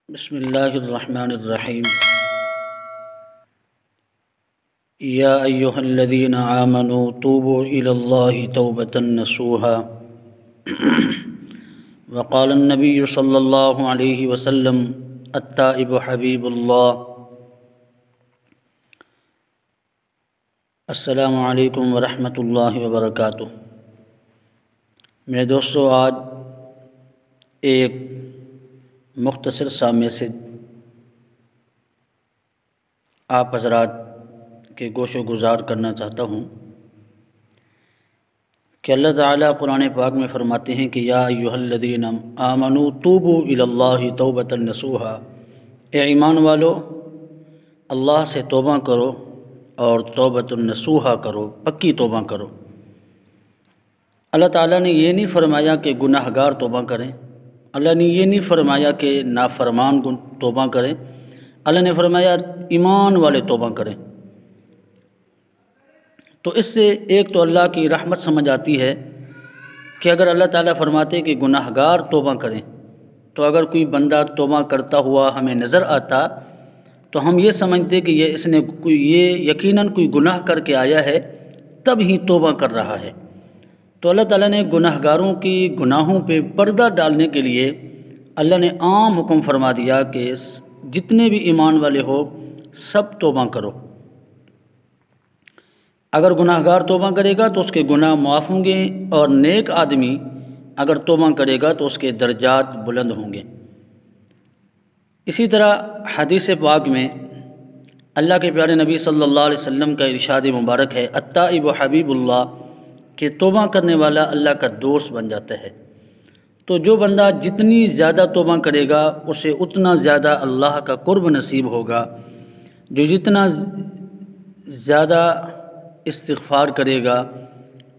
بسم اللہ الرحمن الرحیم یا ایہا الذین آمنوا توبوا الی اللہ توبۃ نصوحا وقال النبی صلی اللہ علیہ وسلم التائب حبیب اللہ۔ السلام علیکم ورحمۃ اللہ وبرکاتہ۔ میرے دوستو، آج ایک مختصر سا میسج آپ حضرات کے گوش و گزار کرنا چاہتا ہوں کہ اللہ تعالیٰ قرآن پاک میں فرماتے ہیں کہ یا ایھا الذین آمنوا توبوا الی اللہ توبۃ نصوحا، اے ایمان والو اللہ سے توبہ کرو اور توبۃ نصوحا کرو، پکی توبہ کرو۔ اللہ تعالیٰ نے یہ نہیں فرمایا کہ گناہ گار توبہ کریں، اللہ نے یہ نہیں فرمایا کہ نافرمان توبہ کریں، اللہ نے فرمایا ایمان والے توبہ کریں۔ تو اس سے ایک تو اللہ کی رحمت سمجھ آتی ہے کہ اگر اللہ تعالیٰ فرماتے کہ گناہ گار توبہ کریں، تو اگر کوئی بندہ توبہ کرتا ہوا ہمیں نظر آتا تو ہم یہ سمجھتے کہ یہ یقیناً کوئی گناہ کر کے آیا ہے، تب ہی توبہ کر رہا ہے۔ تو اللہ تعالیٰ نے گناہ گاروں کی گناہوں پہ پردہ ڈالنے کے لیے اللہ نے عام حکم فرما دیا کہ جتنے بھی ایمان والے ہو سب توبہ کرو۔ اگر گناہ گار توبہ کرے گا تو اس کے گناہ معاف ہوں گے، اور نیک آدمی اگر توبہ کرے گا تو اس کے درجات بلند ہوں گے۔ اسی طرح حدیث پاک میں اللہ کے پیارے نبی صلی اللہ علیہ وسلم کا ارشاد مبارک ہے، التائب حبیب اللہ، کہ توبہ کرنے والا اللہ کا دوست بن جاتا ہے۔ تو جو بندہ جتنی زیادہ توبہ کرے گا اسے اتنا زیادہ اللہ کا قرب نصیب ہوگا، جو جتنا زیادہ استغفار کرے گا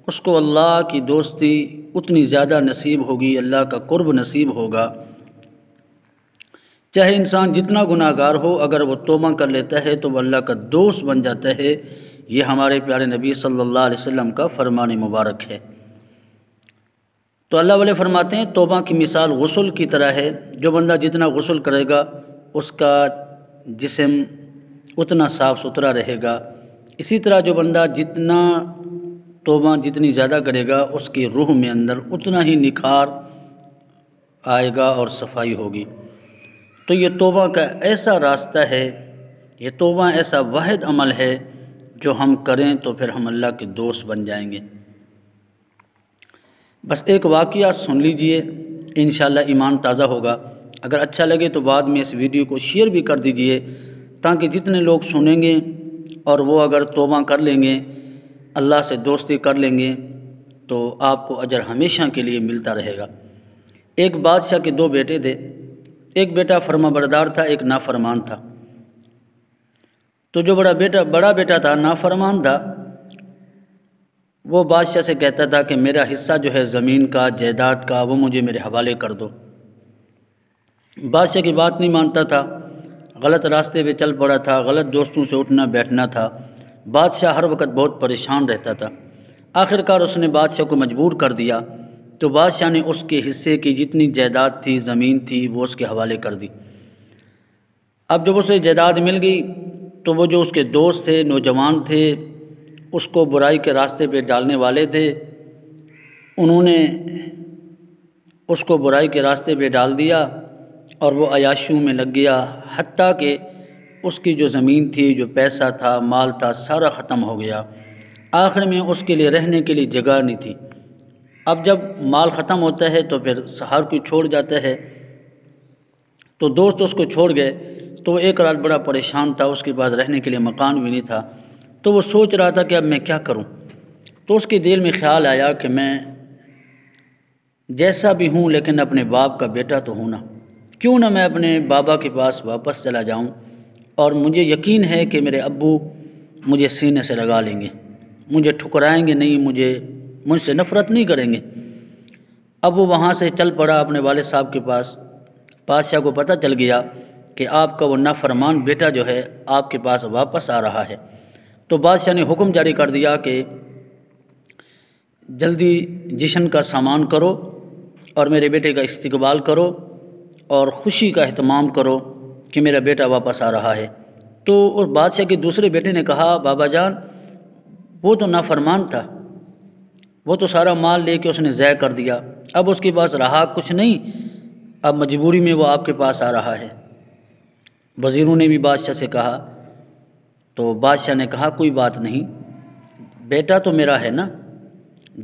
اس کو اللہ کی دوستی اتنی زیادہ نصیب ہوگی، اللہ کا قرب نصیب ہوگا۔ چاہے انسان جتنا گناہ گار ہو، اگر وہ توبہ کر لیتا ہے تو وہ اللہ کا دوست بن جاتا ہے۔ یہ ہمارے پیارے نبی صلی اللہ علیہ وسلم کا فرمان مبارک ہے۔ تو اللہ والے فرماتے ہیں توبہ کی مثال غسل کی طرح ہے، جو بندہ جتنا غسل کرے گا اس کا جسم اتنا صاف ستھرا رہے گا۔ اسی طرح جو بندہ جتنا توبہ جتنی زیادہ کرے گا اس کی روح میں اندر اتنا ہی نکھار آئے گا اور صفائی ہوگی۔ تو یہ توبہ کا ایسا راستہ ہے، یہ توبہ ایسا واحد عمل ہے جو ہم کریں تو پھر ہم اللہ کے دوست بن جائیں گے۔ بس ایک واقعہ سن لیجئے، انشاءاللہ ایمان تازہ ہوگا۔ اگر اچھا لگے تو بعد میں اس ویڈیو کو شیئر بھی کر دیجئے، تاکہ جتنے لوگ سنیں گے اور وہ اگر توبہ کر لیں گے، اللہ سے دوستی کر لیں گے، تو آپ کو اجر ہمیشہ کے لیے ملتا رہے گا۔ ایک بادشاہ کے دو بیٹے تھے، ایک بیٹا فرما بردار تھا، ایک نافرمان تھا۔ تو جو بڑا بیٹا تھا، نافرمان تھا، وہ بادشاہ سے کہتا تھا کہ میرا حصہ جو ہے زمین کا، جائیداد کا، وہ مجھے میرے حوالے کر دو۔ بادشاہ کی بات نہیں مانتا تھا، غلط راستے پہ چل پڑا تھا، غلط دوستوں سے اٹھنا بیٹھنا تھا۔ بادشاہ ہر وقت بہت پریشان رہتا تھا۔ آخرکار اس نے بادشاہ کو مجبور کر دیا، تو بادشاہ نے اس کے حصے کی جتنی جائیداد تھی، زمین تھی، وہ اس کے حوالے کر دی۔ اب جب اسے جائیداد مل گئی تو وہ جو اس کے دوست تھے، نوجوان تھے، اس کو برائی کے راستے پہ ڈالنے والے تھے، انہوں نے اس کو برائی کے راستے پہ ڈال دیا اور وہ عیاشیوں میں لگ گیا، حتیٰ کہ اس کی جو زمین تھی، جو پیسہ تھا، مال تھا، سارا ختم ہو گیا۔ آخر میں اس کے لیے رہنے کے لیے جگہ نہیں تھی۔ اب جب مال ختم ہوتا ہے تو پھر ہر کوئی چھوڑ جاتا ہے، تو دوست اس کو چھوڑ گئے۔ تو وہ ایک رات بڑا پریشان تھا، اس کے پاس رہنے کے لیے مکان بھی نہیں تھا، تو وہ سوچ رہا تھا کہ اب میں کیا کروں۔ تو اس کے دل میں خیال آیا کہ میں جیسا بھی ہوں لیکن اپنے باپ کا بیٹا تو ہوں نا، کیوں نہ میں اپنے بابا کے پاس واپس چلا جاؤں، اور مجھے یقین ہے کہ میرے ابو مجھے سینے سے لگا لیں گے، مجھے ٹھکرائیں گے نہیں، مجھ سے نفرت نہیں کریں گے۔ اب وہ وہاں سے چل پڑا اپنے والد صاحب کے پاس۔ بادشاہ کو پتہ چل گیا کہ آپ کا وہ نافرمان بیٹا جو ہے آپ کے پاس واپس آ رہا ہے۔ تو بادشاہ نے حکم جاری کر دیا کہ جلدی جشن کا سامان کرو اور میرے بیٹے کا استقبال کرو، اور خوشی کا اہتمام کرو کہ میرا بیٹا واپس آ رہا ہے۔ تو اس بادشاہ کے دوسرے بیٹے نے کہا بابا جان وہ تو نافرمان تھا، وہ تو سارا مال لے کے اس نے ضائع کر دیا، اب اس کے پاس رہا کچھ نہیں، اب مجبوری میں وہ آپ کے پاس آ رہا ہے۔ وزیروں نے بھی بادشاہ سے کہا، تو بادشاہ نے کہا کوئی بات نہیں، بیٹا تو میرا ہے نا،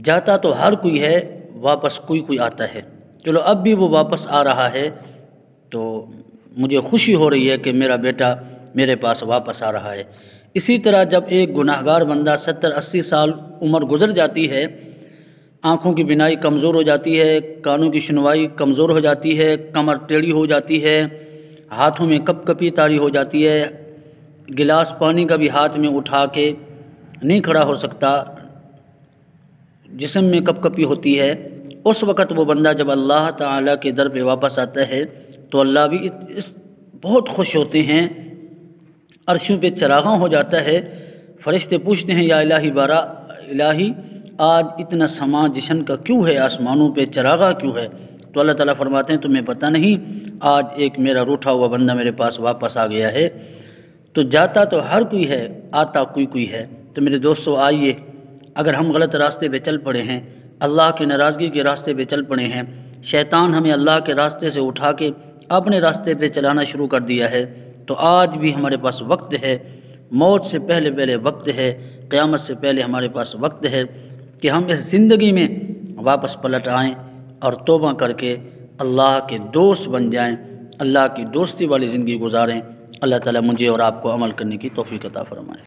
جاتا تو ہر کوئی ہے، واپس کوئی آتا ہے، چلو اب بھی وہ واپس آ رہا ہے تو مجھے خوشی ہو رہی ہے کہ میرا بیٹا میرے پاس واپس آ رہا ہے۔ اسی طرح جب ایک گناہگار بندہ 70-80 سال عمر گزر جاتی ہے، آنکھوں کی بینائی کمزور ہو جاتی ہے، کانوں کی سنوائی کمزور ہو جاتی ہے، کمر ٹیڑھی ہو جاتی ہے، ہاتھوں میں کپ کپی طاری ہو جاتی ہے، گلاس پانی کا بھی ہاتھ میں اٹھا کے نہیں کھڑا ہو سکتا، جسم میں کپ کپی ہوتی ہے، اس وقت وہ بندہ جب اللہ تعالیٰ کے در پہ واپس آتا ہے تو اللہ بھی بہت خوش ہوتے ہیں، عرشوں پہ چراغاں ہو جاتا ہے، فرشتے پوچھتے ہیں یا الہی بارا الہی آج اتنا سما جشن کا کیوں ہے، آسمانوں پہ چراغاں کیوں ہے؟ تو اللہ تعالیٰ فرماتے ہیں تمہیں پتہ نہیں، آج ایک میرا روٹھا ہوا بندہ میرے پاس واپس آ گیا ہے۔ تو جاتا تو ہر کوئی ہے، آتا کوئی ہے۔ تو میرے دوستو آئیے، اگر ہم غلط راستے پہ چل پڑے ہیں، اللہ کی ناراضگی کے راستے پہ چل پڑے ہیں، شیطان ہمیں اللہ کے راستے سے اٹھا کے اپنے راستے پہ چلانا شروع کر دیا ہے، تو آج بھی ہمارے پاس وقت ہے، موت سے پہلے وقت ہے، قیامت سے پہلے ہمارے پاس وقت ہے کہ ہم اس زندگی میں واپس پلٹ آئیں اور توبہ کر کے اللہ کے دوست بن جائیں، اللہ کی دوستی والی زندگی گزاریں۔ اللہ تعالیٰ مجھے اور آپ کو عمل کرنے کی توفیق عطا فرمائے۔